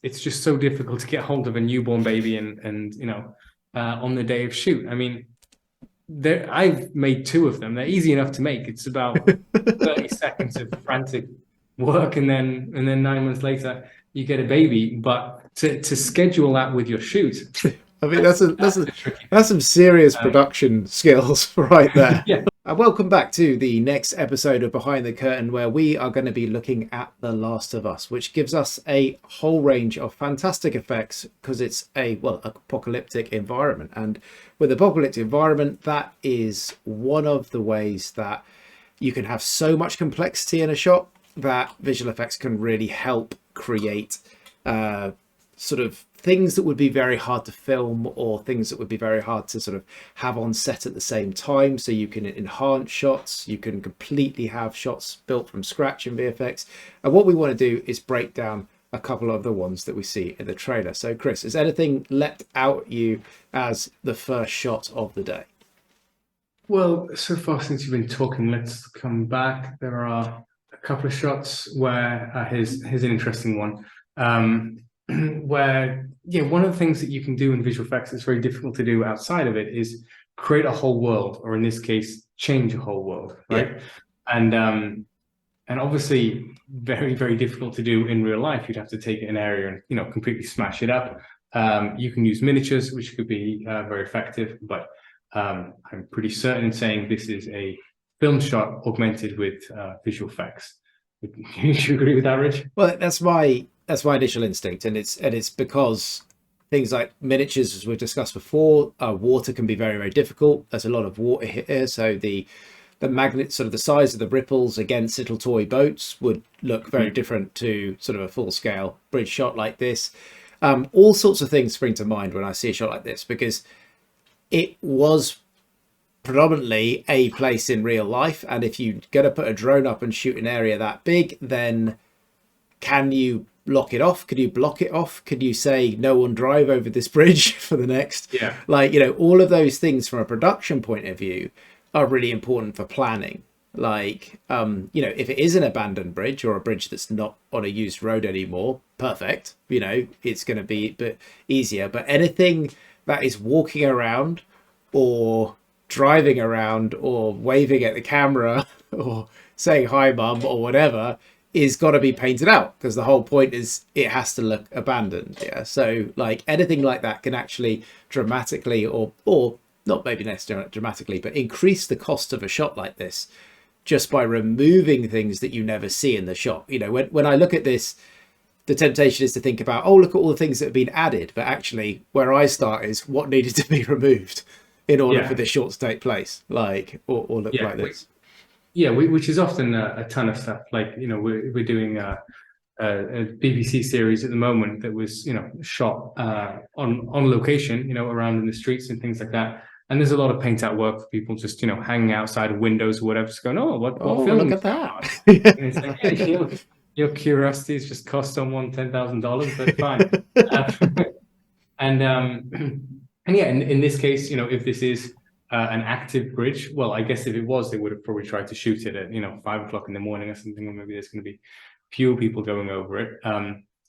it's just so difficult to get hold of a newborn baby and on the day of shoot. I mean, I've made two of them. They're easy enough to make. It's about 30 seconds of frantic work, and then 9 months later you get a baby. But to schedule that with your shoot, I mean, that's some serious production skills right there. yeah. Welcome back to the next episode of Behind the Curtain, where we are going to be looking at The Last of Us, which gives us a whole range of fantastic effects because it's a apocalyptic environment. And with apocalyptic environment, that is one of the ways that you can have so much complexity in a shot that visual effects can really help create sort of things that would be very hard to film, or things that would be very hard to sort of have on set at the same time. So you can enhance shots, you can completely have shots built from scratch in VFX. And what we want to do is break down a couple of the ones that we see in the trailer. So Chris, has anything leapt out at you as the first shot of the day? Well, so far since you've been talking, let's come back. There are a couple of shots where here's an interesting one. Where one of the things that you can do in visual effects that's very difficult to do outside of it is create a whole world, or in this case change a whole world, right? And obviously very, very difficult to do in real life. You'd have to take an area and completely smash it up. You can use miniatures, which could be very effective, but I'm pretty certain in saying this is a film shot augmented with visual effects. Would you agree with that, Rich? Well, that's my initial instinct, and it's because things like miniatures, as we've discussed before, water can be very, very difficult. There's a lot of water here, so the magnet, sort of the size of the ripples against little toy boats, would look very different to sort of a full scale bridge shot like this. All sorts of things spring to mind when I see a shot like this, because it was predominantly a place in real life, and if you're going to put a drone up and shoot an area that big, then can you lock it off? Could you block it off? Could you say no one drive over this bridge for the next all of those things from a production point of view are really important for planning. Like if it is an abandoned bridge, or a bridge that's not on a used road anymore, perfect, it's going to be a bit easier. But anything that is walking around or driving around or waving at the camera or saying hi mum or whatever is got to be painted out, because the whole point is it has to look abandoned. So like anything like that can actually dramatically or not maybe necessarily dramatically, but increase the cost of a shot like this just by removing things that you never see in the shot. When I look at this, the temptation is to think about, oh, look at all the things that have been added, but actually where I start is what needed to be removed in order for this shot to take place, or look like this. Which is often a ton of stuff. Like we're doing a BBC series at the moment that was shot on location, around in the streets and things like that. And there's a lot of paint out work for people just hanging outside of windows or whatever, just going, oh, what film? Look at that. And it's like, your curiosity is just cost someone $10,000, but fine. And in this case, if this is an active bridge, well, I guess if it was, they would have probably tried to shoot it at 5 o'clock in the morning or something, or maybe there's going to be fewer people going over it.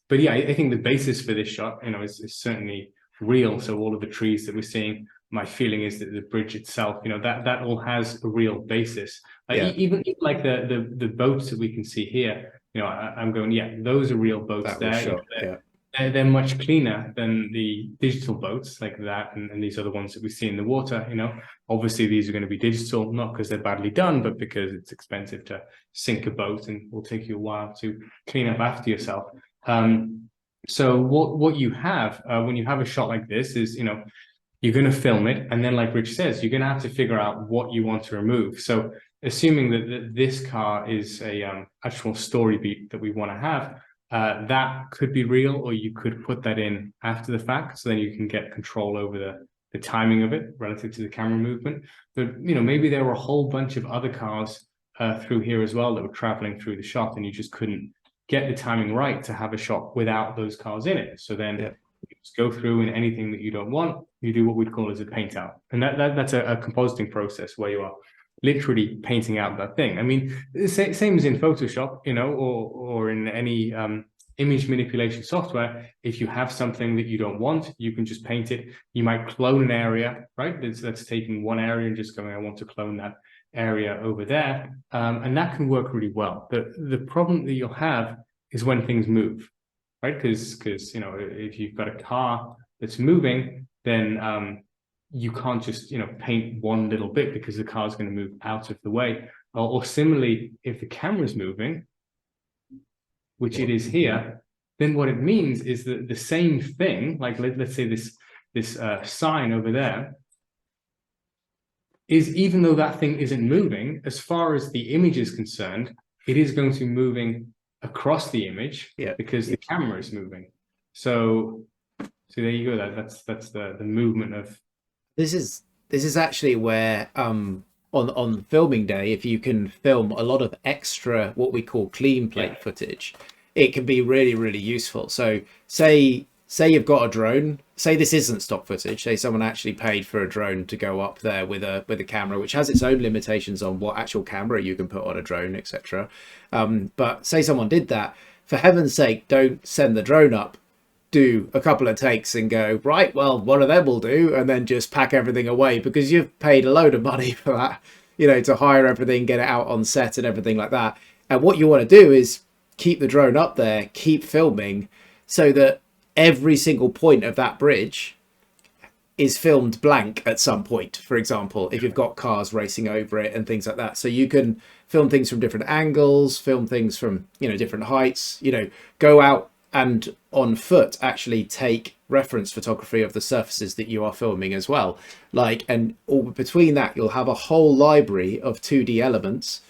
But I think the basis for this shot, is certainly real. So all of the trees that we're seeing, my feeling is that the bridge itself, that all has a real basis. Even like the boats that we can see here, I'm going, those are real boats there. They're much cleaner than the digital boats like that, and these are the ones that we see in the water. Obviously these are going to be digital, not because they're badly done, but because it's expensive to sink a boat and will take you a while to clean up after yourself. So what you have when you have a shot like this is, you're going to film it, and then like Rich says, you're going to have to figure out what you want to remove. So assuming that this car is a actual story beat that we want to have, that could be real, or you could put that in after the fact, so then you can get control over the timing of it relative to the camera movement. But maybe there were a whole bunch of other cars through here as well that were traveling through the shot, and you just couldn't get the timing right to have a shot without those cars in it. So then you just go through, and anything that you don't want, you do what we'd call as a paint out, and that's a compositing process where you are literally painting out that thing. I mean, same as in Photoshop, or in any image manipulation software, if you have something that you don't want, you can just paint it. You might clone an area, right? That's taking one area and just going, I want to clone that area over there. And that can work really well. The problem that you'll have is when things move, right? Because you know, if you've got a car that's moving, then you can't just, you know, paint one little bit because the car is going to move out of the way. Or similarly, if the camera's moving, which it is here, then what it means is that the same thing, like let's say this sign over there, is, even though that thing isn't moving, as far as the image is concerned, it is going to be moving across the image, because the camera is moving. So there you go. That's the movement of. This is actually where on filming day, if you can film a lot of extra what we call clean plate footage, it can be really, really useful. So say you've got a drone, say this isn't stock footage, say someone actually paid for a drone to go up there with a camera, which has its own limitations on what actual camera you can put on a drone, etc. But say someone did that, for heaven's sake, don't send the drone up, do a couple of takes and go, right, well, one of them will do, and then just pack everything away, because you've paid a load of money for that, you know, to hire everything, get it out on set and everything like that. And what you want to do is keep the drone up there, keep filming, so that every single point of that bridge is filmed blank at some point. For example, if you've got cars racing over it and things like that, so you can film things from different angles, film things from, you know, different heights, you know, go out and on foot actually take reference photography of the surfaces that you are filming as well. Like, and all between that, you'll have a whole library of 2D elements.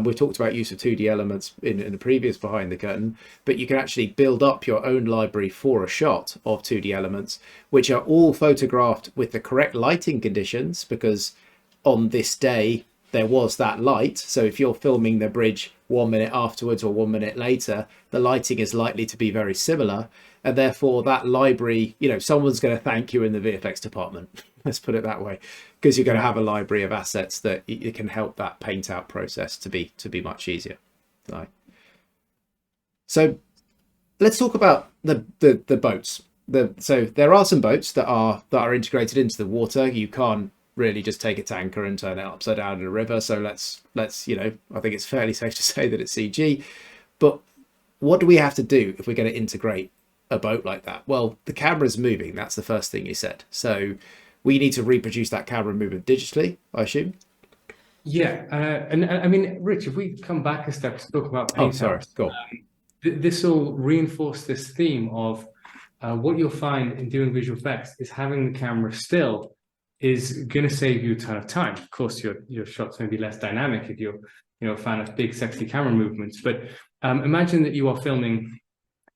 We've talked about use of 2D elements in the previous Behind the Curtain, but you can actually build up your own library for a shot of 2D elements, which are all photographed with the correct lighting conditions, because on this day there was that light. So if you're filming the bridge 1 minute afterwards or 1 minute later, the lighting is likely to be very similar. And therefore that library, you know, someone's going to thank you in the VFX department. Let's put it that way, because you're going to have a library of assets that it can help that paint out process to be much easier. Right. So let's talk about the boats. So there are some boats that are integrated into the water. You can't really just take a tanker and turn it upside down in a river. So let's you know, I think it's fairly safe to say that it's CG. But what do we have to do if we're going to integrate a boat like that? Well, the camera's moving. That's the first thing you said. So we need to reproduce that camera movement digitally, I assume. Yeah, and I mean, Rich, if we come back a step to talk about paint. Oh, sorry. Go on. This will reinforce this theme of what you'll find in doing visual effects is having the camera still is going to save you a ton of time. Of course, your shots may be less dynamic if you're, you know, a fan of big, sexy camera movements. But imagine that you are filming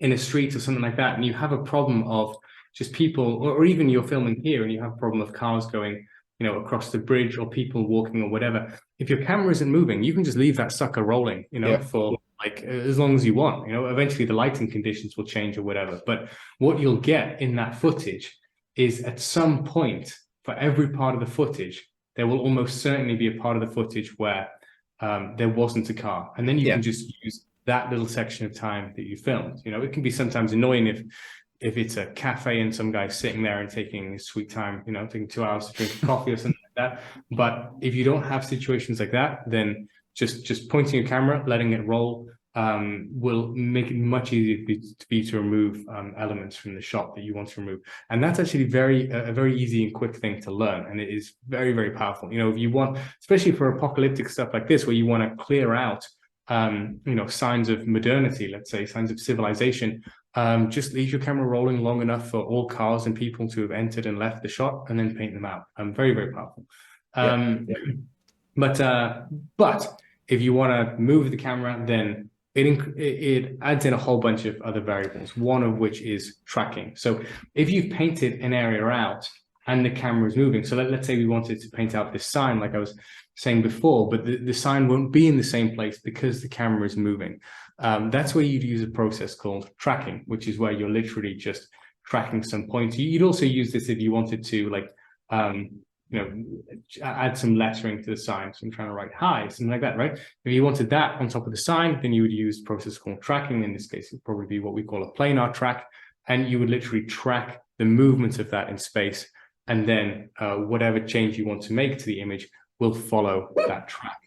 in a street or something like that, and you have a problem of just people, or even you're filming here and you have a problem of cars going, you know, across the bridge, or people walking or whatever. If your camera isn't moving, you can just leave that sucker rolling, you know, for like as long as you want. You know, eventually the lighting conditions will change or whatever. But what you'll get in that footage is, at some point, for every part of the footage, there will almost certainly be a part of the footage where there wasn't a car, and then you can just use that little section of time that you filmed. You know, it can be sometimes annoying if it's a cafe and some guy's sitting there and taking his sweet time, you know, taking 2 hours to drink coffee or something like that. But if you don't have situations like that, then just pointing your camera, letting it roll, will make it much easier for you to remove elements from the shot that you want to remove. And that's actually a very easy and quick thing to learn, and it is very, very powerful. You know, if you want, especially for apocalyptic stuff like this, where you want to clear out you know, signs of modernity, let's say signs of civilization, just leave your camera rolling long enough for all cars and people to have entered and left the shot, and then paint them out. Very, very powerful. But if you want to move the camera, then it adds in a whole bunch of other variables, one of which is tracking. So if you've painted an area out and the camera is moving, so let's say we wanted to paint out this sign, like I was saying before, but the sign won't be in the same place because the camera is moving. That's where you'd use a process called tracking, which is where you're literally just tracking some points. You'd also use this if you wanted to, like, add some lettering to the sign. So I'm trying to write hi, something like that, right? If you wanted that on top of the sign, then you would use a process called tracking. In this case, it would probably be what we call a planar track. And you would literally track the movement of that in space. And then whatever change you want to make to the image will follow that track.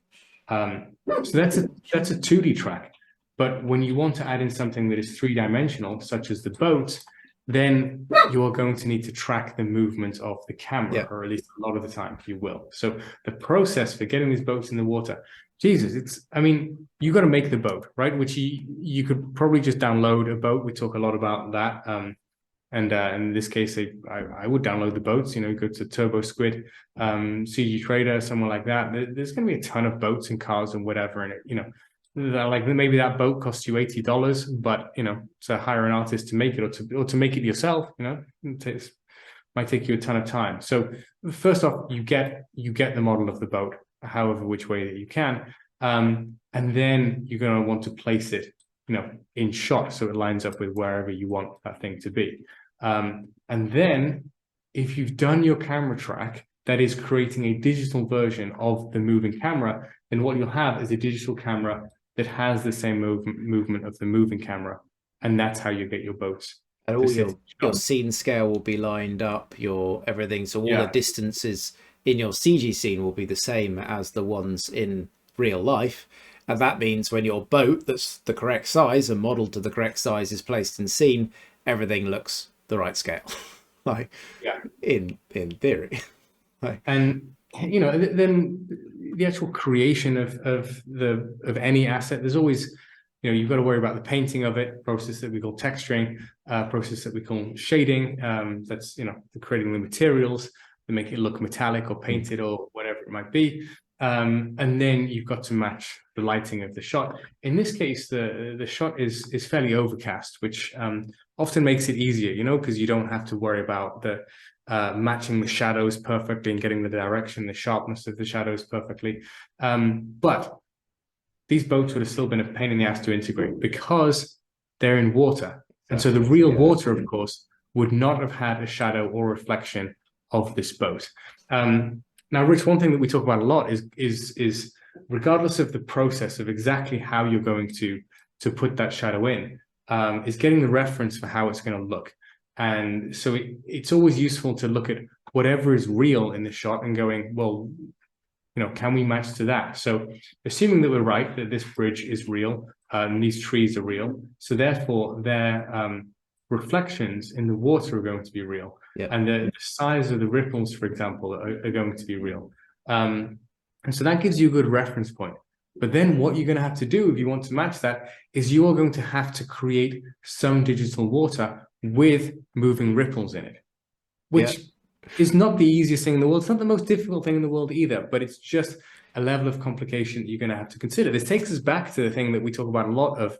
So that's a 2D track. But when you want to add in something that is three-dimensional, such as the boat, then you are going to need to track the movement of the camera, or at least a lot of the time you will. So the process for getting these boats in the water, Jesus, you got to make the boat, right? Which you could probably just download a boat. We talk a lot about that. And in this case, I would download the boats, go to Turbo Squid, CG Trader, somewhere like that. There's going to be a ton of boats and cars and whatever in it, like maybe that boat costs you $80, but to hire an artist to make it or to make it yourself, it might take you a ton of time. So first off, you get the model of the boat, however which way that you can, and then you're going to want to place it, in shot so it lines up with wherever you want that thing to be. And then if you've done your camera track that is creating a digital version of the moving camera, then what you'll have is a digital camera that has the same movement of the moving camera, and that's how you get your boats. And all your scene scale will be lined up, your everything. So all the distances in your CG scene will be the same as the ones in real life. And that means when your boat that's the correct size and modeled to the correct size is placed in scene, everything looks the right scale. In theory. And then the actual creation of any asset, there's always, you've got to worry about the painting of it, process that we call texturing, process that we call shading. That's creating the materials that make it look metallic or painted or whatever it might be. And then you've got to match the lighting of the shot. In this case, the shot is fairly overcast, which often makes it easier, because you don't have to worry about the matching the shadows perfectly and getting the direction, the sharpness of the shadows perfectly. But these boats would have still been a pain in the ass to integrate because they're in water. And so the real water, of course, would not have had a shadow or reflection of this boat. Now, Rich, one thing that we talk about a lot is regardless of the process of exactly how you're going to put that shadow in, is getting the reference for how it's going to look. And so it's always useful to look at whatever is real in the shot and going, well, can we match to that? So assuming that we're right, that this bridge is real, and these trees are real, so therefore their reflections in the water are going to be real. And the size of the ripples, for example, are going to be real. And so that gives you a good reference point. But then what you're going to have to do if you want to match that is you are going to have to create some digital water with moving ripples in it, which is not the easiest thing in the world. It's not the most difficult thing in the world either, but it's just a level of complication that you're going to have to consider. This takes us back to the thing that we talk about a lot of,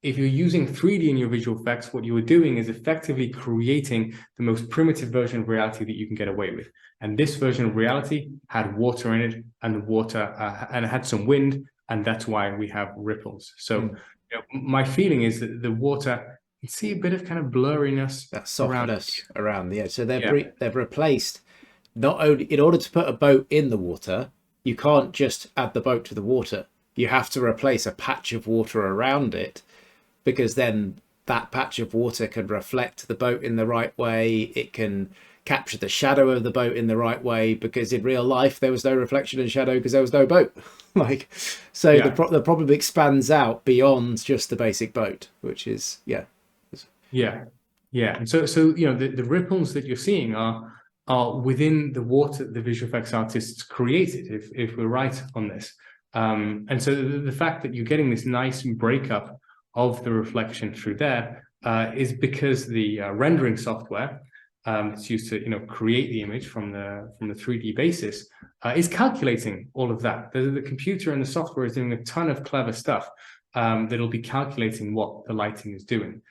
if you're using 3D in your visual effects, what you are doing is effectively creating the most primitive version of reality that you can get away with. And this version of reality had water in it, and the water and it had some wind, and that's why we have ripples. So my feeling is that the water, you see a bit of kind of blurriness, that softness around the edge. So they've replaced, not only in order to put a boat in the water, you can't just add the boat to the water. You have to replace a patch of water around it, because then that patch of water can reflect the boat in the right way. It can capture the shadow of the boat in the right way, because in real life there was no reflection and shadow because there was no boat. The problem expands out beyond just the basic boat, which is and so the ripples that you're seeing are within the water the visual effects artists created, if we're right on this. And so the fact that you're getting this nice breakup of the reflection through there is because the rendering software that's used to create the image from the 3D basis is calculating all of that. The computer and the software is doing a ton of clever stuff that'll be calculating what the lighting is doing.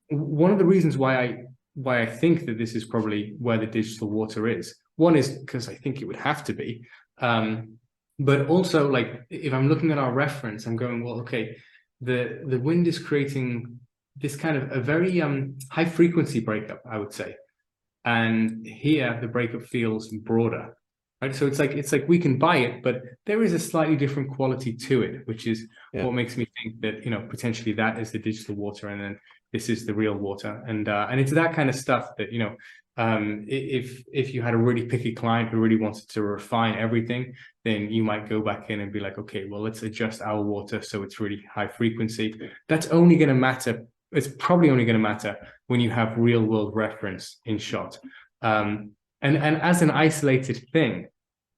One of the reasons why I think that this is probably where the digital water is, one is because I think it would have to be, but also, like, if I'm looking at our reference, I'm going, well, okay, the wind is creating this kind of a very high frequency breakup, I would say. and here the breakup feels broader, right? So it's like we can buy it, but there is a slightly different quality to it, which is what makes me think that, you know, potentially that is the digital water, and then this is the real water. And it's that kind of stuff that, you know, if you had a really picky client who really wanted to refine everything, then you might go back in and be like, okay, well, let's adjust our water so it's really high frequency. That's only going to matter. It's probably only going to matter when you have real world reference in shot. And as an isolated thing,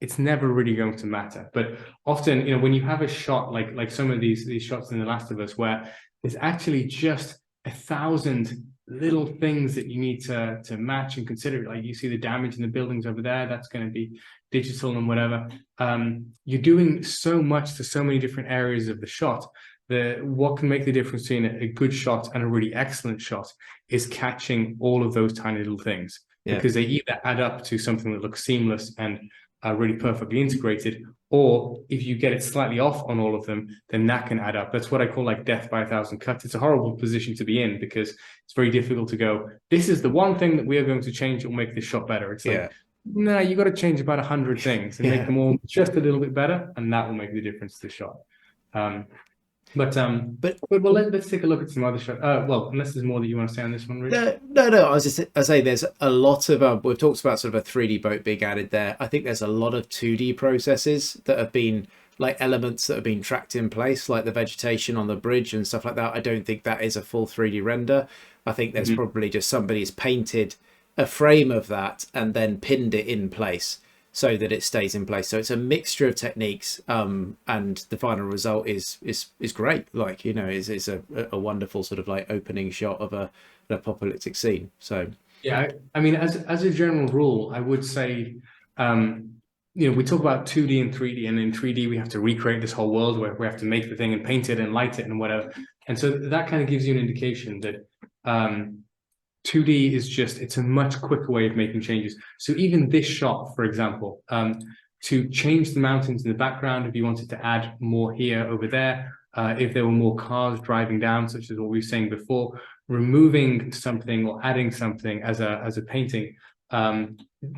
it's never really going to matter. But often, you know, when you have a shot like some of these shots in The Last of Us, where it's actually just 1,000 little things that you need to match and consider. Like you see the damage in the buildings over there, that's going to be digital and whatever. You're doing so much to so many different areas of the shot. What can make the difference between a good shot and a really excellent shot is catching all of those tiny little things, because they either add up to something that looks seamless and really perfectly integrated, or if you get it slightly off on all of them, then that can add up. That's what I call like death by 1,000 cuts. It's a horrible position to be in, because it's very difficult to go, this is the one thing that we are going to change that will make this shot better. It's like, no, you got to change about 100 things and make them all just a little bit better, and that will make the difference to the shot. But well, let's take a look at some other shots. Well, unless there's more that you want to say on this one, Rich. No. I say there's a lot of we've talked about sort of a 3D boat being added there. I think there's a lot of 2D processes that have been like elements that have been tracked in place, like the vegetation on the bridge and stuff like that. I don't think that is a full 3D render. I think there's probably just somebody's painted a frame of that and then pinned it in place so that it stays in place. So it's a mixture of techniques, and the final result is great. Like, you know, is a wonderful sort of like opening shot of an apocalyptic scene. So yeah, I mean, as a general rule, I would say, you know, we talk about 2D and 3D, and in 3D we have to recreate this whole world where we have to make the thing and paint it and light it and whatever. And so that kind of gives you an indication that 2D is just, it's a much quicker way of making changes. So even this shot, for example, to change the mountains in the background, if you wanted to add more here, over there, if there were more cars driving down, such as what we were saying before, removing something or adding something as a painting,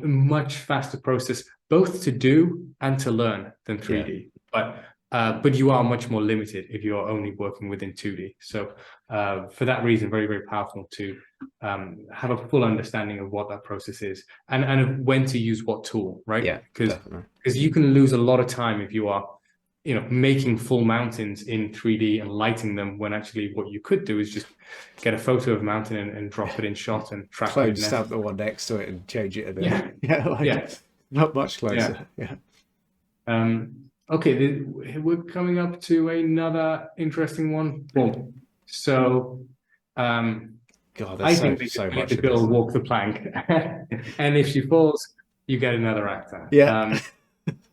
much faster process, both to do and to learn than 3D. But you are much more limited if you're only working within 2D. So for that reason, very, very powerful to have a full understanding of what that process is, and when to use what tool, right? Yeah, because you can lose a lot of time if you are, you know, making full mountains in 3D and lighting them, when actually what you could do is just get a photo of a mountain and drop it in shot and track it. Stamp the one next to it and change it a bit. Not much closer. Okay, we're coming up to another interesting one. Boom. So, God, I think they so much the girl walk the plank, and if she falls, you get another actor. Yeah,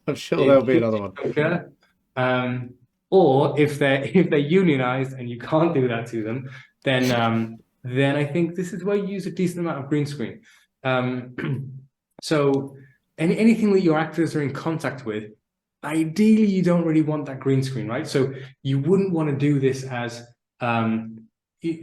I'm sure there'll be another one. Or if they're unionized and you can't do that to them, then I think this is where you use a decent amount of green screen. So anything that your actors are in contact with, ideally you don't really want that green screen, right? So you wouldn't want to do this as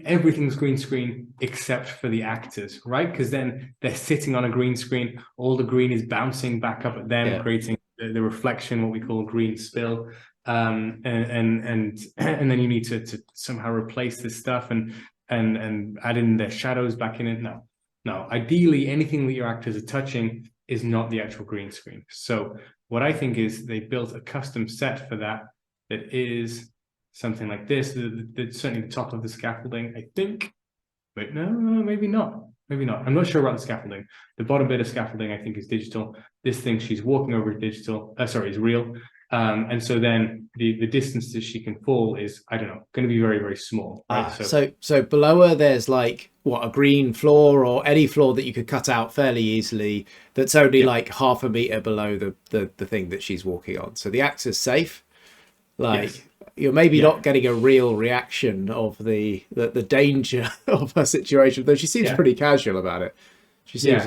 everything's green screen except for the actors, right? Because then they're sitting on a green screen, all the green is bouncing back up at them, creating the reflection, what we call green spill, and then you need to somehow replace this stuff and add in their shadows back in it. No, ideally anything that your actors are touching is not the actual green screen. So what I think is they built a custom set for that is something like this. Certainly the top of the scaffolding, I think. But no, maybe not. Maybe not. I'm not sure about the scaffolding. The bottom bit of scaffolding, I think, is digital. This thing she's walking over is digital. Is real. And so then the distance that she can fall is, I don't know, going to be very, very small. Right? So below her, there's like a green floor or any floor that you could cut out fairly easily. That's only like half a meter below the thing that she's walking on. So the actor's safe. You're maybe not getting a real reaction of the danger of her situation, though she seems pretty casual about it. She seems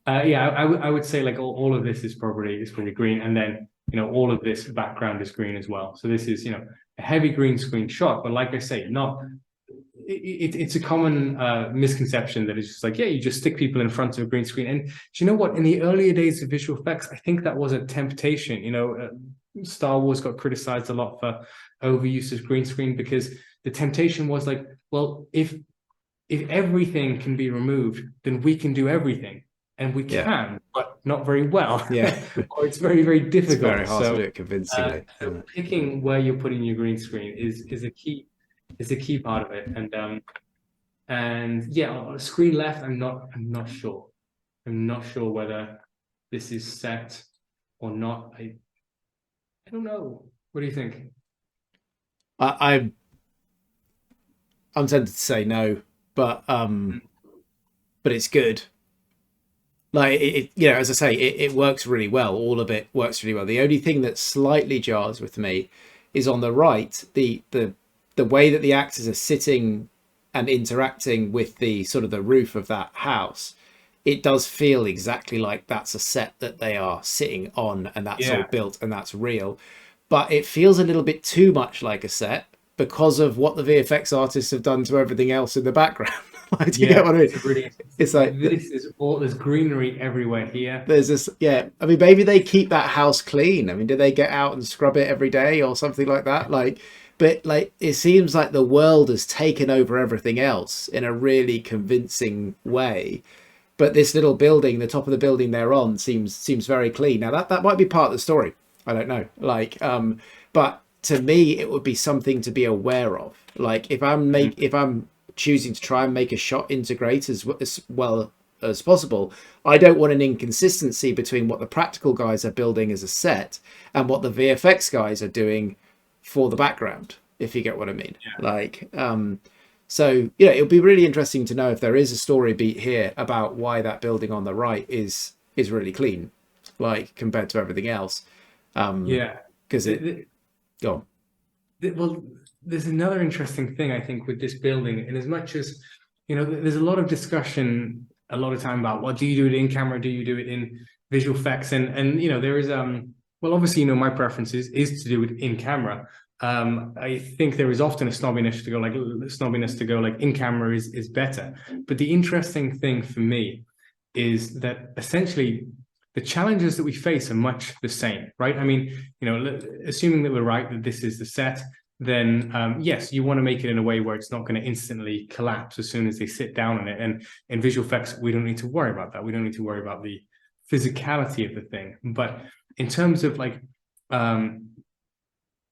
I would say like all of this is probably green, and then, you know, all of this background is green as well. So this is, you know, a heavy green screen shot, but like I say, it's a common misconception that it's just like, yeah, you just stick people in front of a green screen. And do you know what? In the earlier days of visual effects, I think that was a temptation. Star Wars got criticized a lot for overuse of green screen because the temptation was like, well, if everything can be removed, then we can do everything. And we Yeah. can, but not very well. Yeah. Or it's very, very It's very difficult. hard to So do it convincingly. so picking where you're putting your green screen is a key part of it. And yeah, screen left, I'm not sure. I'm not sure whether this is set or not. I don't know. What do you think? I I'm tempted to say no, but it's good. Like as I say, it works really well. All of it works really well. The only thing that slightly jars with me is on the right, the way that the actors are sitting and interacting with the sort of the roof of that house. It does feel exactly like that's a set that they are sitting on, and that's all Yeah, built and that's real. But it feels a little bit too much like a set because of what the VFX artists have done to everything else in the background. Like, do you get yeah. what I mean? It's really It's like like this is all there's greenery everywhere here. there's this, yeah. I mean, maybe they keep that house clean. I mean, do they get out and scrub it every day or something like that? Like, but like, it seems like the world has taken over everything else in a really convincing way. But this little building, the top of the building they're on, seems very clean. Now that might be part of the story. I don't know. Like, but to me, it would be something to be aware of. Like, if I'm choosing to try and make a shot integrate as well as possible, I don't want an inconsistency between what the practical guys are building as a set and what the VFX guys are doing for the background, if you get what I mean. Yeah. Like, so yeah, it'll be really interesting to know if there is a story beat here about why that building on the right is really clean, like compared to everything else. Yeah. Because it The- go on. well, there's another interesting thing I think with this building, in as much as there's a lot of discussion a lot of time about what do you do it in camera, do you do it in visual effects, and there is well, obviously my preference is to do it in camera. I think there is often a snobbiness to go like in camera is better, but the interesting thing for me is that essentially the challenges that we face are much the same, right? I mean, assuming that we're right that this is the set, then yes, you want to make it in a way where it's not going to instantly collapse as soon as they sit down on it. And in visual effects, we don't need to worry about that. We don't need to worry about the physicality of the thing. But in terms of like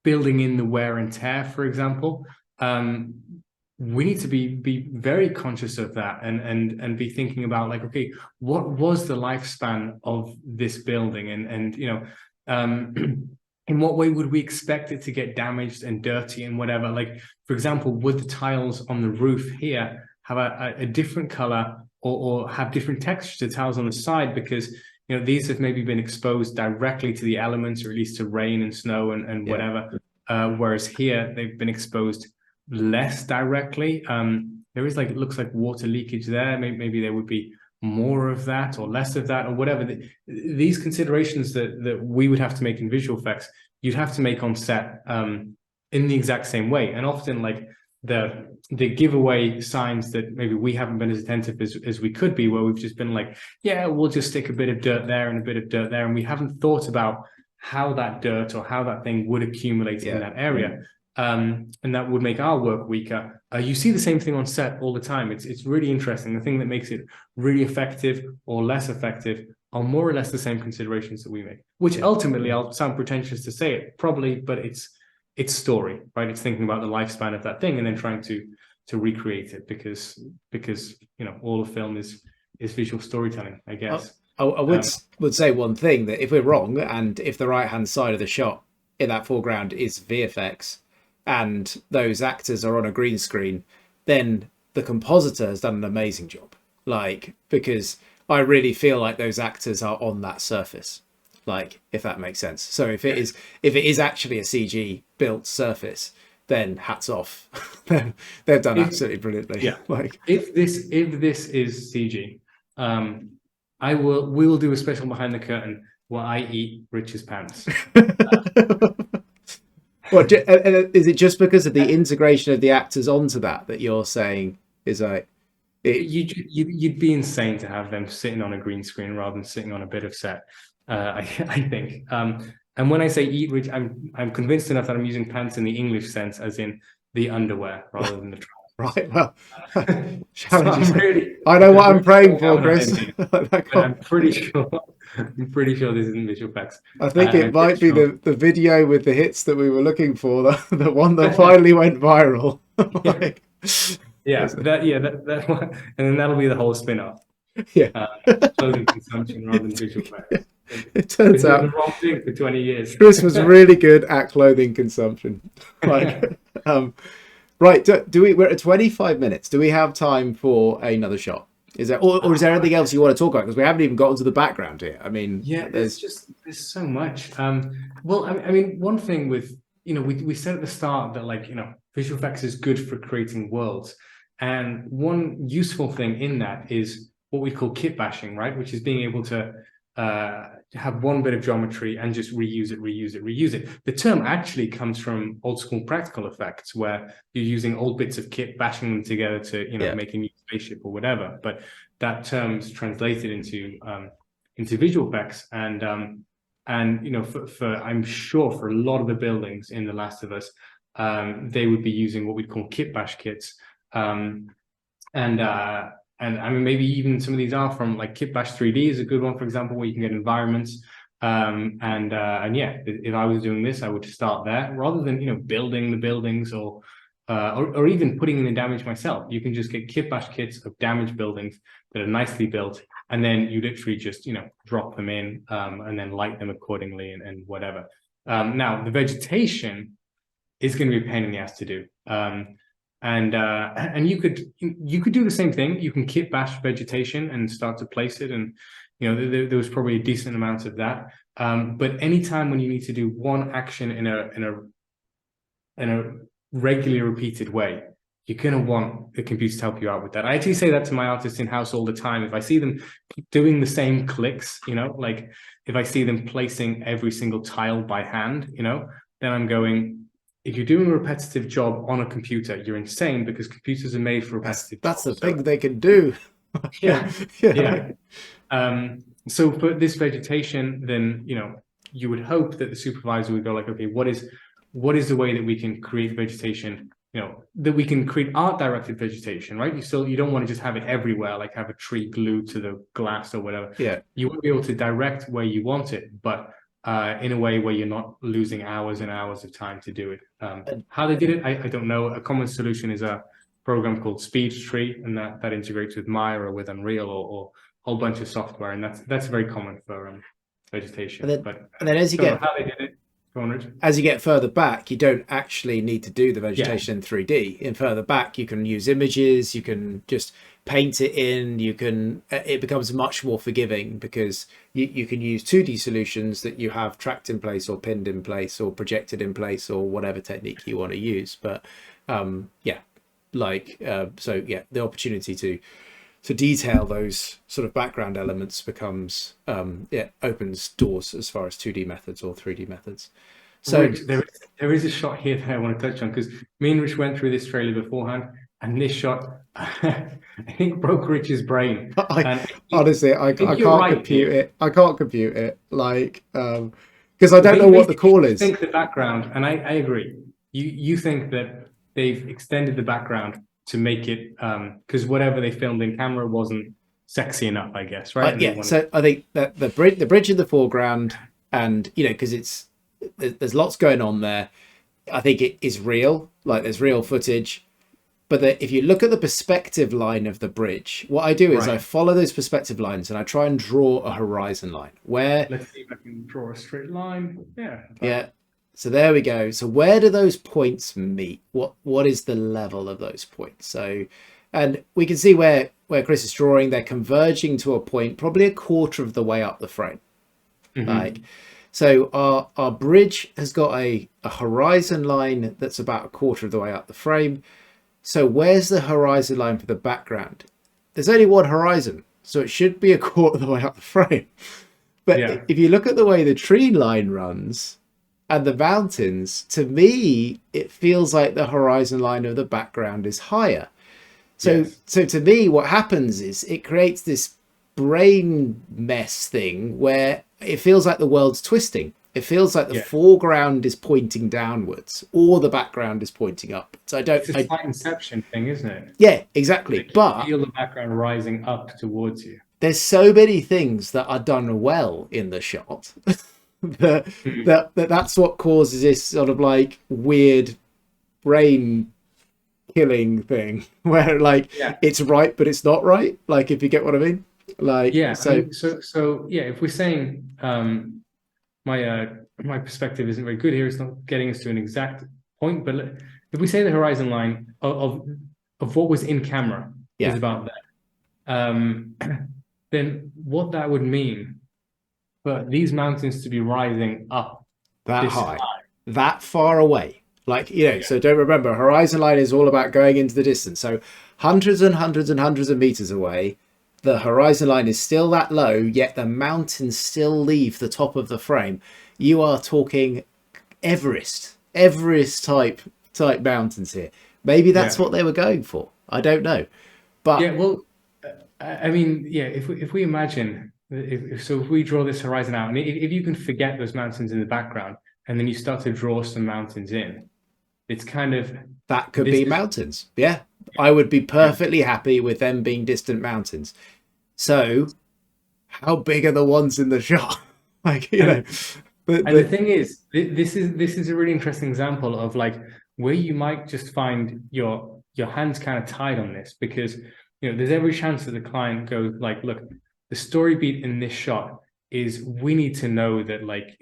building in the wear and tear, for example, we need to be very conscious of that and be thinking about like, okay, what was the lifespan of this building, and in what way would we expect it to get damaged and dirty and whatever? Like, for example, would the tiles on the roof here have a different color or have different texture to tiles on the side because these have maybe been exposed directly to the elements, or at least to rain and snow and Yeah. whatever, whereas here they've been exposed less directly. There is it looks like water leakage there. Maybe there would be more of that or less of that or whatever. These considerations that we would have to make in visual effects, you'd have to make on set in the exact same way. And often like the giveaway signs that maybe we haven't been as attentive as we could be, where we've just been like, yeah, we'll just stick a bit of dirt there and a bit of dirt there, and we haven't thought about how that dirt or how that thing would accumulate in that area. And that would make our work weaker. You see the same thing on set all the time. It's really interesting. The thing that makes it really effective or less effective are more or less the same considerations that we make, which ultimately, I'll sound pretentious to say it probably, but it's story, right? It's thinking about the lifespan of that thing and then trying to recreate it because all of film is visual storytelling, I guess. I would say one thing, that if we're wrong and if the right hand side of the shot in that foreground is VFX and those actors are on a green screen, then the compositor has done an amazing job. Like, because I really feel like those actors are on that surface, like, if that makes sense. So if it is actually a CG built surface, then hats off. They've done absolutely brilliantly. Yeah. Like, if this is CG, we will do a special behind the curtain where I eat Rich's pants. What is it just because of the integration of the actors onto that you're saying is like it? You'd be insane to have them sitting on a green screen rather than sitting on a bit of set. I think. And when I say eat rich, I'm convinced enough that I'm using pants in the English sense, as in the underwear rather than the Right. Well, trousers. So challenges. really, I know what I'm I'm really praying going for, down that Chris. lane here. But I'm pretty sure, I'm pretty sure this isn't visual effects, I think and it I'm pretty might be sure. the video with the hits that we were looking for, the one that finally went viral. Yeah, Like, yeah, that one, and then that'll be the whole spin-off. yeah. Uh, Clothing consumption rather than visual effects. It Been turns doing the out wrong thing for 20 years. Chris was really good at clothing consumption. Like, um, right? Do we? We're at 25 minutes. Do we have time for another shot? Is there, or is there anything else you want to talk about? Because we haven't even gotten to the background here. I mean, Yeah, there's there's so much. Well, I mean, one thing with we said at the start that visual effects is good for creating worlds, and one useful thing in that is what we call kit bashing, right? Which is being able to have one bit of geometry and just reuse it, reuse it, reuse it. The term actually comes from old school practical effects, where you're using old bits of kit, bashing them together to yeah. make a new spaceship or whatever. But that term's translated into visual effects, and for I'm sure for a lot of the buildings in The Last of Us, they would be using what we call kit bash kits, and I mean maybe even some of these are from like Kit Bash 3D is a good one, for example, where you can get environments. And yeah, if I was doing this, I would start there rather than building the buildings or even putting in the damage myself. You can just get Kit Bash kits of damaged buildings that are nicely built, and then you literally just drop them in and then light them accordingly and whatever. Now the vegetation is going to be a pain in the ass to do. And you could do the same thing. You can kit bash vegetation and start to place it, and there was probably a decent amount of that. But anytime when you need to do one action in a regularly repeated way, you're going to want the computer to help you out with that. I actually say that to my artists in-house all the time. If I see them doing the same clicks, like if I see them placing every single tile by hand, then I'm going, if you're doing a repetitive job on a computer, you're insane, because computers are made for repetitive That's jobs. the thing they can do. Yeah. Yeah. So for this vegetation, then you would hope that the supervisor would go like, okay, what is the way that we can create vegetation, that we can create art directed vegetation, right? You don't want to just have it everywhere, like have a tree glued to the glass or whatever. Yeah. You want to be able to direct where you want it, but in a way where you're not losing hours and hours of time to do it. How they did it, I don't know. A common solution is a program called SpeedTree, and that integrates with Maya or with Unreal or a whole bunch of software, and that's very common for vegetation. And then as you get how they did it, as you get further back, you don't actually need to do the vegetation in 3D. In further back, you can use images, you can just paint it in, it becomes much more forgiving, because you can use 2D solutions that you have tracked in place or pinned in place or projected in place or whatever technique you want to use. But the opportunity to detail those sort of background elements becomes opens doors as far as 2D methods or 3D methods. So Rich, there is a shot here that I want to touch on, because me and Rich went through this trailer beforehand, and this shot I think broke Rich's brain. Honestly, I can't compute it. I can't compute it, like because I don't know what the call is. Think the background, and I agree. You think that they've extended the background to make it because whatever they filmed in camera wasn't sexy enough, I guess, right? So I think that the bridge in the foreground, and because there's lots going on there. I think it is real, like there's real footage. But if you look at the perspective line of the bridge, what I do is I follow those perspective lines and I try and draw a horizon line. Let's see if I can draw a straight line. Yeah. So there we go. So where do those points meet? What is the level of those points? So, and we can see where Chris is drawing. They're converging to a point, probably a quarter of the way up the frame. Mm-hmm. So our bridge has got a horizon line that's about a quarter of the way up the frame. So where's the horizon line for the background? There's only one horizon, so it should be a quarter of the way up the frame. But if you look at the way the tree line runs, and the mountains, to me, it feels like the horizon line of the background is higher. Yes. So to me, what happens is it creates this brain mess thing where it feels like the world's twisting. It feels like the Yeah. foreground is pointing downwards or the background is pointing up. So It's a slight inception thing, isn't it? yeah, exactly. Like you But feel the background rising up towards you. there's so many things that are done well in the shot that, Mhm. that's what causes this sort of like weird brain killing thing where like Yeah. it's right but it's not right, like if you get what I mean, like Yeah. I so mean, so yeah, if we're saying my perspective isn't very good here, it's not getting us to an exact point, but if we say the horizon line of what was in camera is yeah, about that, then what that would mean for these mountains to be rising up that this high, high. that far away, like Yeah. so don't remember horizon line is all about going into the distance, so hundreds and hundreds and hundreds of meters away the horizon line is still that low, yet the mountains still leave the top of the frame. You are talking Everest type mountains here. Maybe that's Yeah. what they were going for. I don't know, but Yeah. Well, I mean, yeah, if we imagine, if we draw this horizon out, and if you can forget those mountains in the background, and then you start to draw some mountains in, it's kind of that could this be is mountains. Yeah, I would be yeah. perfectly happy with them being distant mountains. So, how big are the ones in the shot? Like, And and the but thing is, this is a really interesting example of like where you might just find your hands kind of tied on this because there's every chance that the client goes like, look, the story beat in this shot is we need to know that like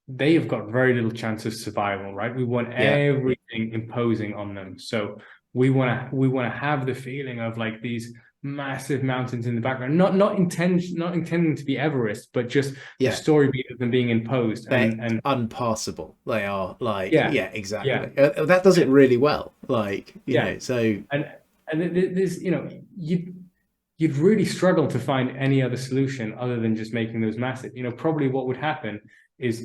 they have got very little chance of survival, right? We want yeah, everything imposing on them. So we want to have the feeling of like these massive mountains in the background, not intending to be Everest, but just the yeah, story beat of them being imposed. they're And unpassable. They are like, yeah, yeah, yeah, exactly. That does it really well. Like, yeah. so And there's you'd really struggle to find any other solution other than just making those massive. Probably what would happen is,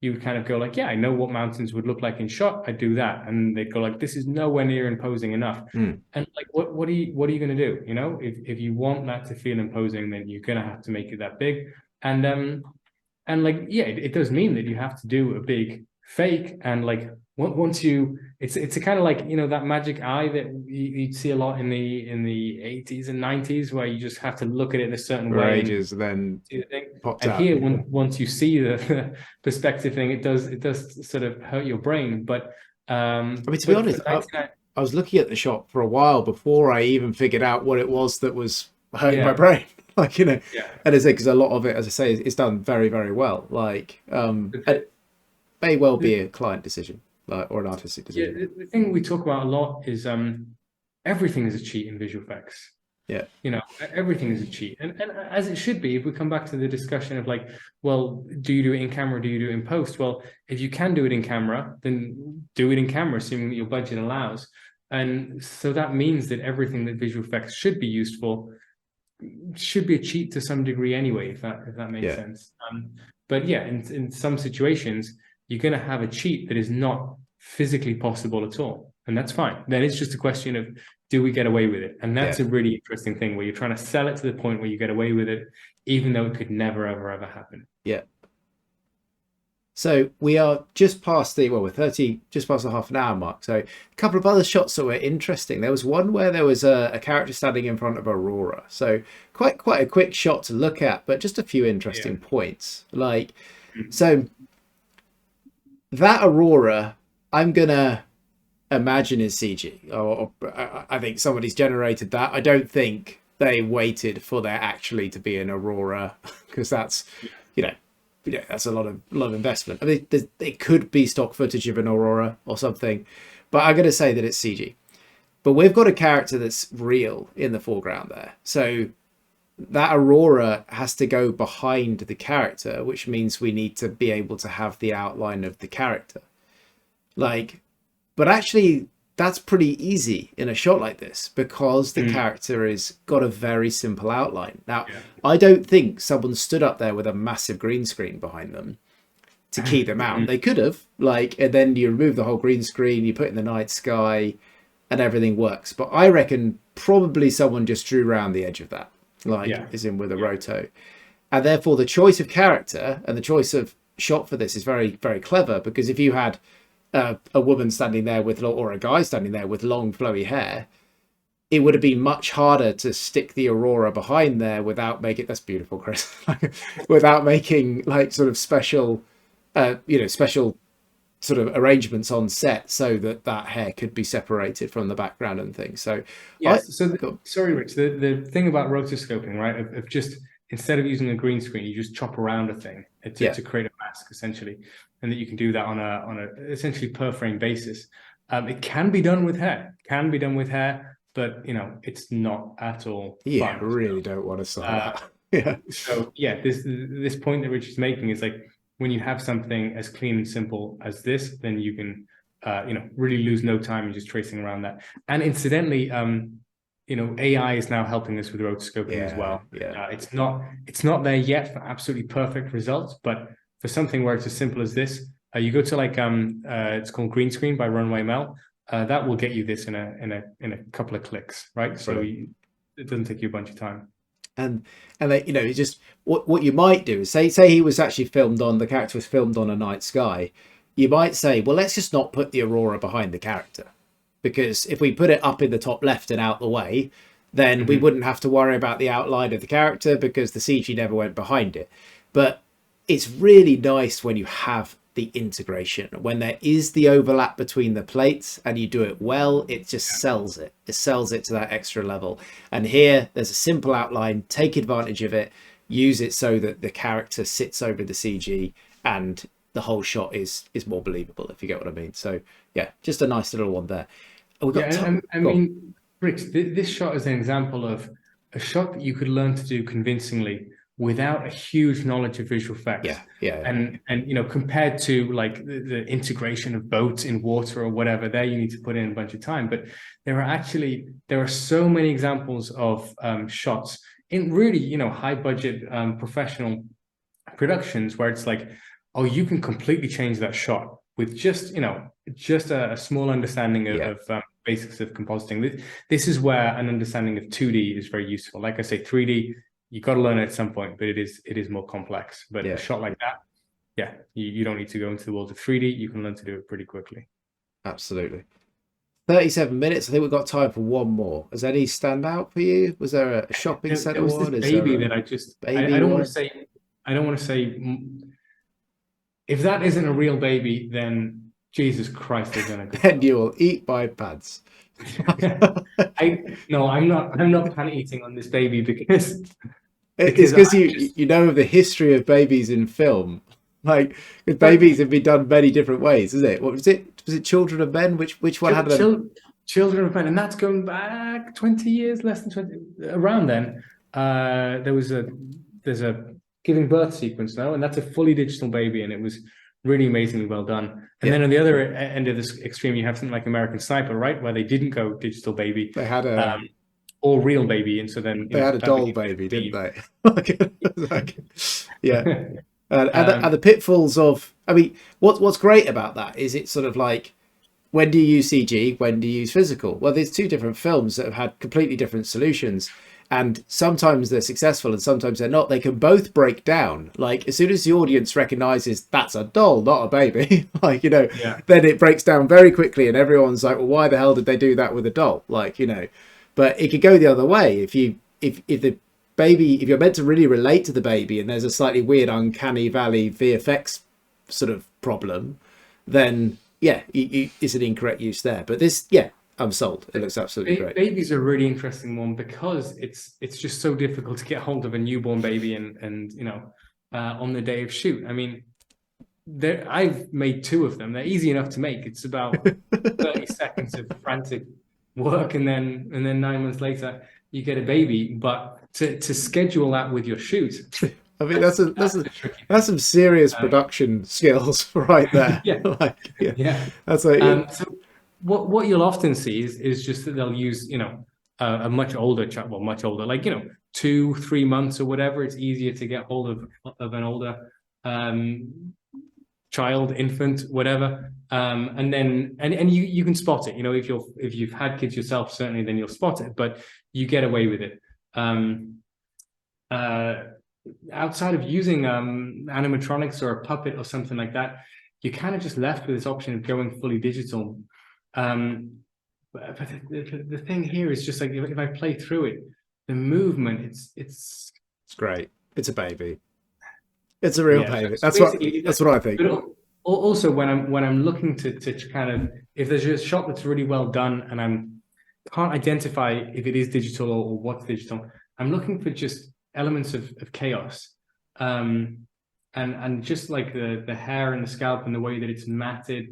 you would kind of go like, yeah, I know what mountains would look like in shot. I do that, and they'd go like, this is nowhere near imposing enough. mm, And like, what are you going to do? If you want that to feel imposing, then you're going to have to make it that big. And like, yeah, it does mean that you have to do a big fake. And like once it's a kind of like that magic eye that you'd see a lot in the 80s and 90s, where you just have to look at it in a certain for way and ages, then see the thing. popped And out. here, once you see the perspective thing, it does sort of hurt your brain. But I mean, to be but honest, for 99, I was looking at the shot for a while before I even figured out what it was that was hurting my yeah, brain. Like, yeah. and it's because a lot of it, as I say, is done very, very well. Like, But it may well the, be a client decision, like, or an artistic yeah, decision. the thing we talk about a lot is everything is a cheat in visual effects. Yeah, Everything is a cheat, and as it should be. If we come back to the discussion of like, well, do you do it in camera, do you do it in post? Well, if you can do it in camera, then do it in camera, assuming that your budget allows. And so that means that everything that visual effects should be used for should be a cheat to some degree anyway, if that makes yeah, sense. But yeah, in some situations, you're going to have a cheat that is not physically possible at all, and that's fine. Then it's just a question of, do we get away with it? And yeah, that's a really interesting thing where you're trying to sell it to the point where you get away with it, even though it could never, ever, ever happen. yeah. So we are just past we're 30, just past the half an hour mark. So a couple of other shots that were interesting. There was one where there was a character standing in front of Aurora. So quite a quick shot to look at, but just a few Yeah. interesting points. Like, so that Aurora, I'm gonna imagine is CG, or I think somebody's generated that. I don't think they waited for there actually to be an Aurora because that's, you know, that's a lot of investment. I mean, it could be stock footage of an Aurora or something, but I'm going to say that it's CG. But we've got a character that's real in the foreground there, so that Aurora has to go behind the character, which means we need to be able to have the outline of the character. Like, but actually, that's pretty easy in a shot like this because the Mm. character is got a very simple outline. Now, Yeah. I don't think someone stood up there with a massive green screen behind them to key them out. Mhm. They could have, like, and then you remove the whole green screen, you put in the night sky, and everything works. But I reckon probably someone just drew around the edge of that, like, Yeah. as in with a Yeah. roto. And therefore, the choice of character and the choice of shot for this is very, very clever, because if you had a woman standing there with, or a guy standing there with long flowy hair, it would have been much harder to stick the aurora behind there without making, that's beautiful, Chris, without making like sort of special special sort of arrangements on set so that that hair could be separated from the background and things. So I Yes. So, sorry, Rich. The thing about rotoscoping, right? Of just instead of using a green screen, you just chop around a thing yeah, to create a mask, essentially, and that you can do that on a essentially per frame basis. It can be done with hair. Can be done with hair, but it's not at all yeah, fun. really don't want to say Uh, that. Yeah, so yeah, this point that Rich is making is like, when you have something as clean and simple as this, then you can really lose no time in just tracing around that. And incidentally, AI is now helping us with rotoscoping as yeah, well. yeah. It's not there yet for absolutely perfect results, but for something where it's as simple as this, you go to like it's called Green Screen by Runway Mel. That will get you this in a couple of clicks, right? So Brilliant. it doesn't take you a bunch of time. And they, it's just what you might do is say he was actually filmed on, the character was filmed on a night sky. You might say, well, let's just not put the aurora behind the character, because if we put it up in the top left and out the way, then we wouldn't have to worry about the outline of the character because the CG never went behind it. But it's really nice when you have the integration, when there is the overlap between the plates and you do it well. It just sells it. It sells it to that extra level. And here there's a simple outline, take advantage of it, use it so that the character sits over the CG and the whole shot is more believable, if you get what I mean. So yeah, just a nice little one there. And we've got Yeah, I go on. mean, Rich, this shot is an example of a shot that you could learn to do convincingly without a huge knowledge of visual effects. Yeah, yeah, And compared to like the integration of boats in water or whatever, there you need to put in a bunch of time. But there are so many examples of shots in really, high budget professional productions where it's like, oh, you can completely change that shot with just a small understanding yeah, of basics of compositing. This is where an understanding of 2D is very useful. Like I say, 3D, you got to learn it at some point, but it is more complex. But yeah, a shot like that, yeah, you don't need to go into the world of 3D. You can learn to do it pretty quickly. absolutely. 37 minutes. I think we've got time for one more. Has any stand out for you? Was there a shopping There center was this one? Is there baby a that baby I don't want to one? say, I don't want to say, if that isn't a real baby, then Jesus Christ, they're gonna go. Then you will eat my pants. No, I'm not pan eating on this baby because It's I because just you know the history of babies in film. Like, 'cause but babies have been done many different ways, is it? What was it? Was it Children of Men? Which one had them? children of men, and that's going back 20 years, less than 20. Around then, there's a giving birth sequence now, and that's a fully digital baby, and it was really amazingly well done. And Yeah, then on the other end of this extreme, you have something like American Sniper, right, where they didn't go digital baby, they had a or real baby, and so then that doll became baby, didn't the they? Like, yeah. theme. And the pitfalls of, I mean, what's great about that is it's sort of like, when do you use CG? When do you use physical? Well, there's two different films that have had completely different solutions, and sometimes they're successful and sometimes they're not. They can both break down. Like, as soon as the audience recognizes that's a doll, not a baby, like, Yeah. then it breaks down very quickly, and everyone's like, well, why the hell did they do that with a doll? Like, but it could go the other way if the baby, if you're meant to really relate to the baby and there's a slightly weird uncanny valley VFX sort of problem, then yeah, it's an incorrect use there. But this, yeah, I'm sold. It looks absolutely great. Baby's a really interesting one because it's just so difficult to get hold of a newborn baby and on the day of shoot. I mean, I've made two of them. They're easy enough to make. It's about 30 seconds of frantic work, and then 9 months later you get a baby. But to schedule that with your shoot, I mean, that's the tricky that's thing. some serious production skills right there. Yeah, Like, yeah, yeah. that's like, So what you'll often see is just that they'll use a much older child, well, much older, like 2-3 months or whatever. It's easier to get hold of an older child, infant, whatever. And then and you can spot it. You know, if you've had kids yourself, certainly then you'll spot it, but you get away with it. Uh, Outside of using animatronics or a puppet or something like that, you're kind of just left with this option of going fully digital. But the thing here is just like if I play through it, the movement, It's great. It's a baby. It's a real yeah. baby. So basically, That's what I think. but also when I'm looking to kind of, if there's a shot that's really well done and I'm can't identify if it is digital or what's digital, I'm looking for just elements of chaos. And just like the hair and the scalp and the way that it's matted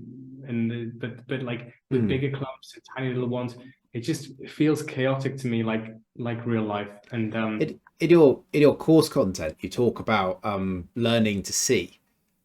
and but like with bigger clumps and tiny little ones, it just feels chaotic to me, like real life. And In your course content, you talk about learning to see,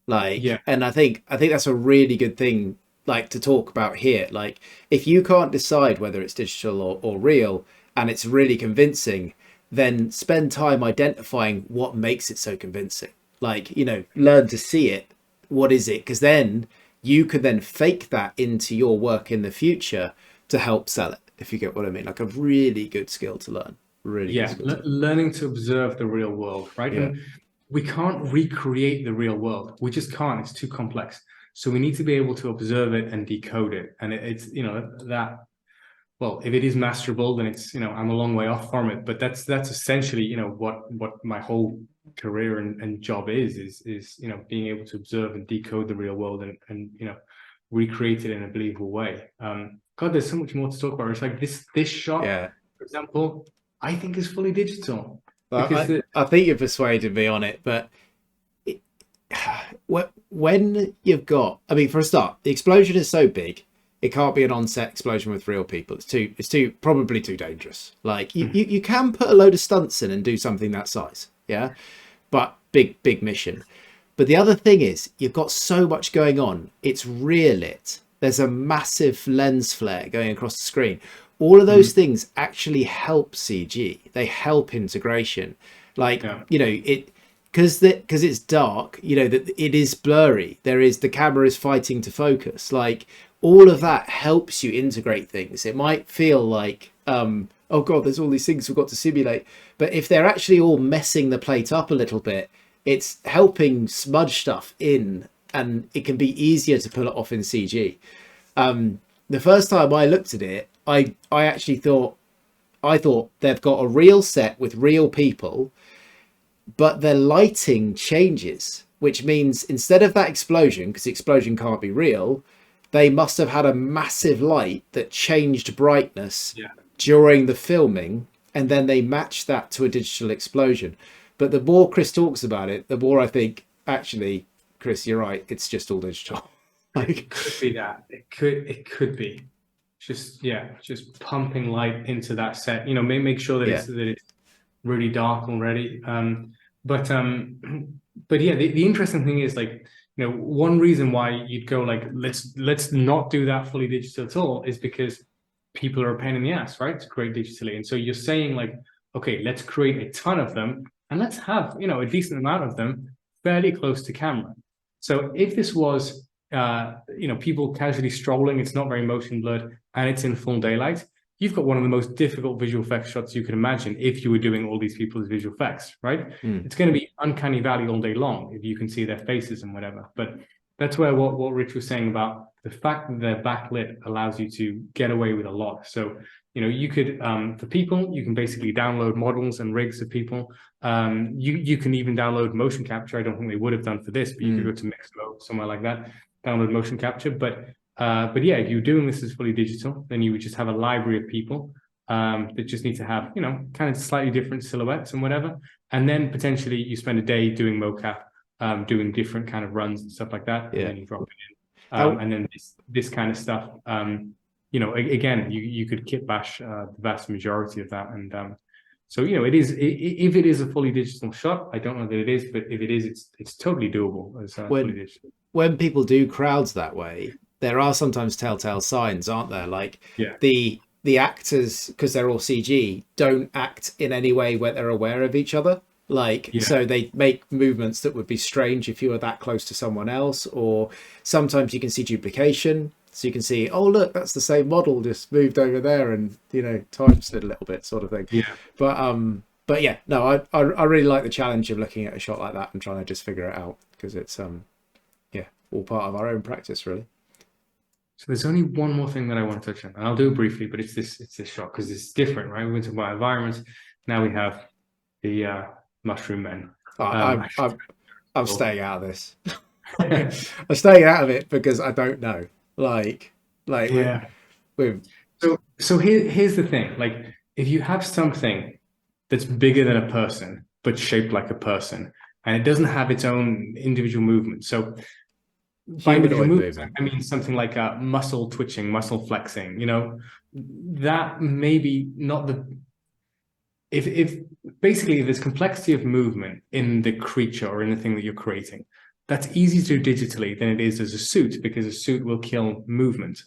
like, yeah, and I think that's a really good thing, like, to talk about here. Like, if you can't decide whether it's digital or real, and it's really convincing, then spend time identifying what makes it so convincing. Like, learn to see it. What is it? Because then you could then fake that into your work in the future to help sell it, if you get what I mean. Like, a really good skill to learn. Really good yeah, skill to learn. learning to observe the real world, right? Yeah. And we can't recreate the real world. We just can't. It's too complex. So we need to be able to observe it and decode it. And it's that. Well, if it is masterable, then it's I'm a long way off from it. But that's essentially what my whole career and job is being able to observe and decode the real world and recreate it in a believable way. God, there's so much more to talk about. It's like this shot, Yeah. for example, I think is fully digital Well, because I think you persuaded me on it, but it, when you've got, I mean, for a start, the explosion is so big, it can't be an on-set explosion with real people. It's probably too dangerous. Like, you can put a load of stunts in and do something that size, yeah, but big mission. But the other thing is, you've got so much going on. It's rear lit. There's a massive lens flare going across the screen. All of those things actually help CG. They help integration. Like, yeah. it, because it's dark, that it is blurry. The camera is fighting to focus. Like, all of that helps you integrate things. It might feel like, oh God, there's all these things we've got to simulate. But if they're actually all messing the plate up a little bit, it's helping smudge stuff in, and it can be easier to pull it off in CG. The first time I looked at it, I actually thought they've got a real set with real people, but their lighting changes, which means instead of that explosion, because the explosion can't be real, they must have had a massive light that changed brightness during the filming, and then they matched that to a digital explosion. But the more Chris talks about it, the more I think, actually, Chris, you're right. It's just all digital. It could be that. It could be. Just pumping light into that set. Make sure that it's really dark already. But yeah, the interesting thing is, like, one reason why you'd go like, let's not do that fully digital at all is because people are a pain in the ass, right, to create digitally. And so you're saying, like, okay, let's create a ton of them and let's have a decent amount of them fairly close to camera. So if this was people casually strolling, it's not very motion blurred, and it's in full daylight, you've got one of the most difficult visual effects shots you can imagine if you were doing all these people's visual effects, right? It's going to be uncanny valley all day long if you can see their faces and whatever. But that's where what Rich was saying about the fact that they're backlit allows you to get away with a lot. So you could for people, you can basically download models and rigs of people. You can even download motion capture. I don't think they would have done for this, but you could go to Mixmo, somewhere like that, download motion capture. But yeah, if you're doing this as fully digital, then you would just have a library of people that just need to have kind of slightly different silhouettes and whatever. And then potentially you spend a day doing mocap, doing different kind of runs and stuff like that, and then you drop it in. And then this kind of stuff, again, you could kit bash the vast majority of that. And so it is, if it is a fully digital shot, I don't know that it is, but if it is, it's totally doable as fully digital. When people do crowds that way, there are sometimes telltale signs, aren't there? Like, the actors, because they're all CG, don't act in any way where they're aware of each other. Like, Yeah. so they make movements that would be strange if you were that close to someone else, or sometimes you can see duplication. So you can see, oh, look, that's the same model just moved over there and, time slid a little bit sort of thing. Yeah. But yeah, no, I really like the challenge of looking at a shot like that and trying to just figure it out, because it's, yeah, all part of our own practice, really. So there's only one more thing that I want to touch on, and I'll do it briefly, but it's this shot because it's different, right? We went to my environment. Now we have the mushroom men. I'm staying out of this. I'm staying out of it because I don't know. Like Yeah. with So here's the thing. Like, if you have something that's bigger than a person but shaped like a person, and it doesn't have its own individual movement. So by individual humanoid movements, movement. I mean something like a muscle twitching, muscle flexing. That maybe not the if basically if there's complexity of movement in the creature or in the thing that you're creating, that's easier to do digitally than it is as a suit, because a suit will kill movement.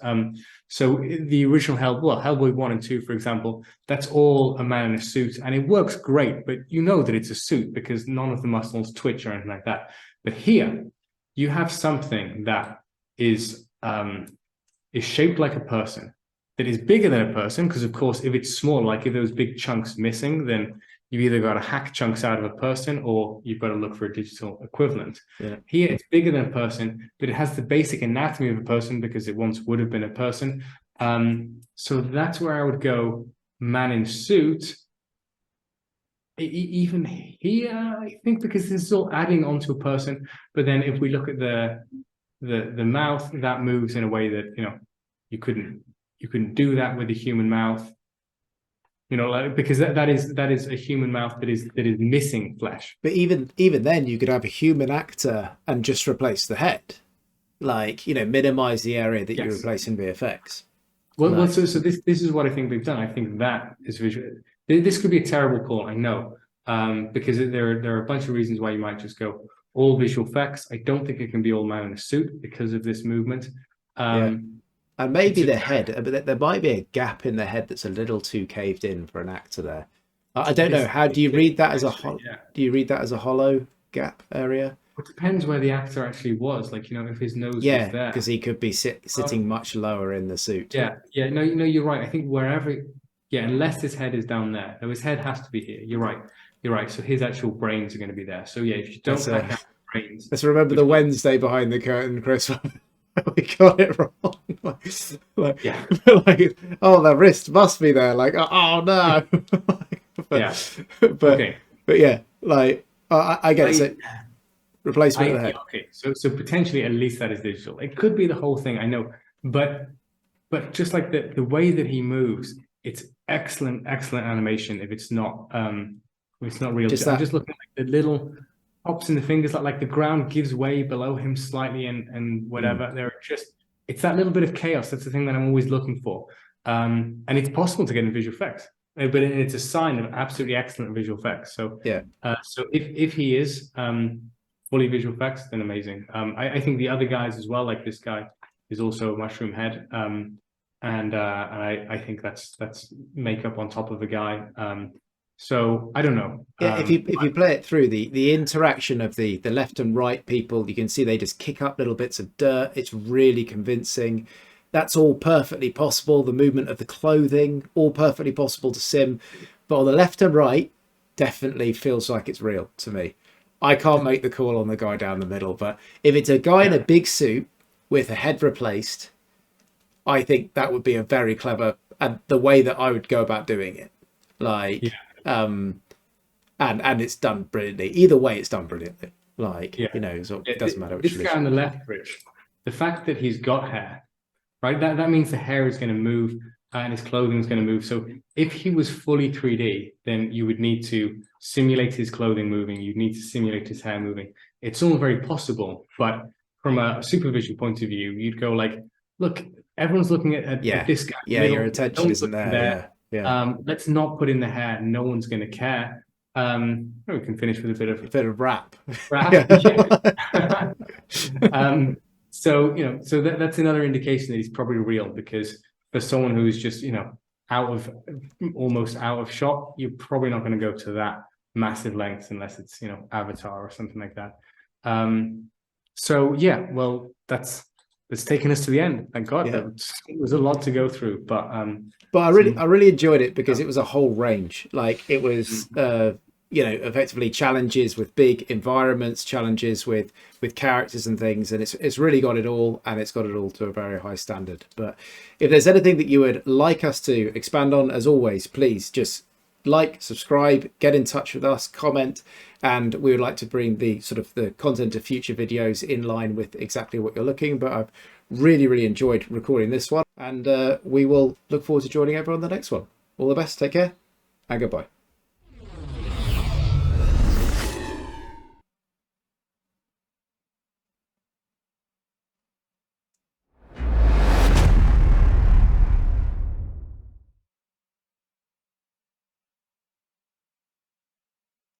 So the original Hellboy 1 and 2, for example, that's all a man in a suit, and it works great, but you know that it's a suit because none of the muscles twitch or anything like that. But here, you have something that is shaped like a person, that is bigger than a person, because of course, if it's small, like if there was big chunks missing, then you either got to hack chunks out of a person or you've got to look for a digital equivalent. Yeah. Here, it's bigger than a person, but it has the basic anatomy of a person because it once would have been a person. So that's where I would go man in suit. Even here, I think, because this is all adding onto a person. But then if we look at the mouth, that moves in a way that you couldn't do that with a human mouth. Like, because that is a human mouth that is missing flesh. But even then, you could have a human actor and just replace the head, like minimize the area that you Yes. replace in VFX. Well, so this is what I think they've done. I think that is visual. This could be a terrible call, I know, because there are a bunch of reasons why you might just go all visual effects. I don't think it can be all man in a suit because of this movement. Yeah. And maybe the head, but there might be a gap in the head that's a little too caved in for an actor there. I don't know. How do you read that as a do you read that as a hollow gap area? It depends where the actor actually was. Like, if his nose was Yeah, there. because he could be sitting much lower in the suit. Yeah, no, you're right. I think wherever, unless his head is down there. No, his head has to be here. You're right. So his actual brains are going to be there. So yeah, if you don't hack out the brains. Let's remember the Wednesday behind the curtain, Chris. We got it wrong. Yeah. Like, oh, the wrist must be there. Like, oh no. But yeah, like I get it. So replacement of the head. Okay, so potentially at least that is digital. It could be the whole thing, I know, but just like the way that he moves, it's excellent animation. If it's not real, I'm just looking at the little pops in the fingers, like the ground gives way below him slightly, and whatever. It's that little bit of chaos. That's the thing that I'm always looking for, and it's possible to get in visual effects, but it's a sign of absolutely excellent visual effects. So yeah, so if he is fully visual effects, then amazing. I think the other guys as well, like this guy is also a mushroom head, and I think that's makeup on top of a guy. So I don't know. Yeah, if you play it through, the interaction of the left and right people, you can see they just kick up little bits of dirt. It's really convincing. That's all perfectly possible. The movement of the clothing, all perfectly possible to sim. But on the left and right, definitely feels like it's real to me. I can't make the call on the guy down the middle, but if it's a guy in a big suit with a head replaced, I think that would be a very clever, and the way that I would go about doing it. Like, and it's done brilliantly. Either way, it's done brilliantly. Like, so it doesn't matter which. This guy on the left, Rich, the fact that he's got hair, right? That means the hair is going to move and his clothing is going to move. So if he was fully 3D, then you would need to simulate his clothing moving. You'd need to simulate his hair moving. It's all very possible, but from a supervision point of view, you'd go like, look, everyone's looking at this guy. Yeah, your attention isn't there. Yeah. Let's not put in the hair. No one's going to care. We can finish with a bit of rap. So that's another indication that he's probably real, because for someone who's just almost out of shot, you're probably not going to go to that massive lengths unless it's, you know, Avatar or something like that. So yeah, well, that's taken us to the end. Thank God. Yeah. It was a lot to go through, but I really enjoyed it because it was a whole range. Like it was, you know, effectively challenges with big environments, challenges with characters and things, and it's really got it all, and it's got it all to a very high standard. But if there's anything that you would like us to expand on, as always, please just like, subscribe, get in touch with us, comment, and we would like to bring the sort of the content of future videos in line with exactly what you're looking. But I've really enjoyed recording this one, and we will look forward to joining everyone on the next one. All the best, take care, and goodbye.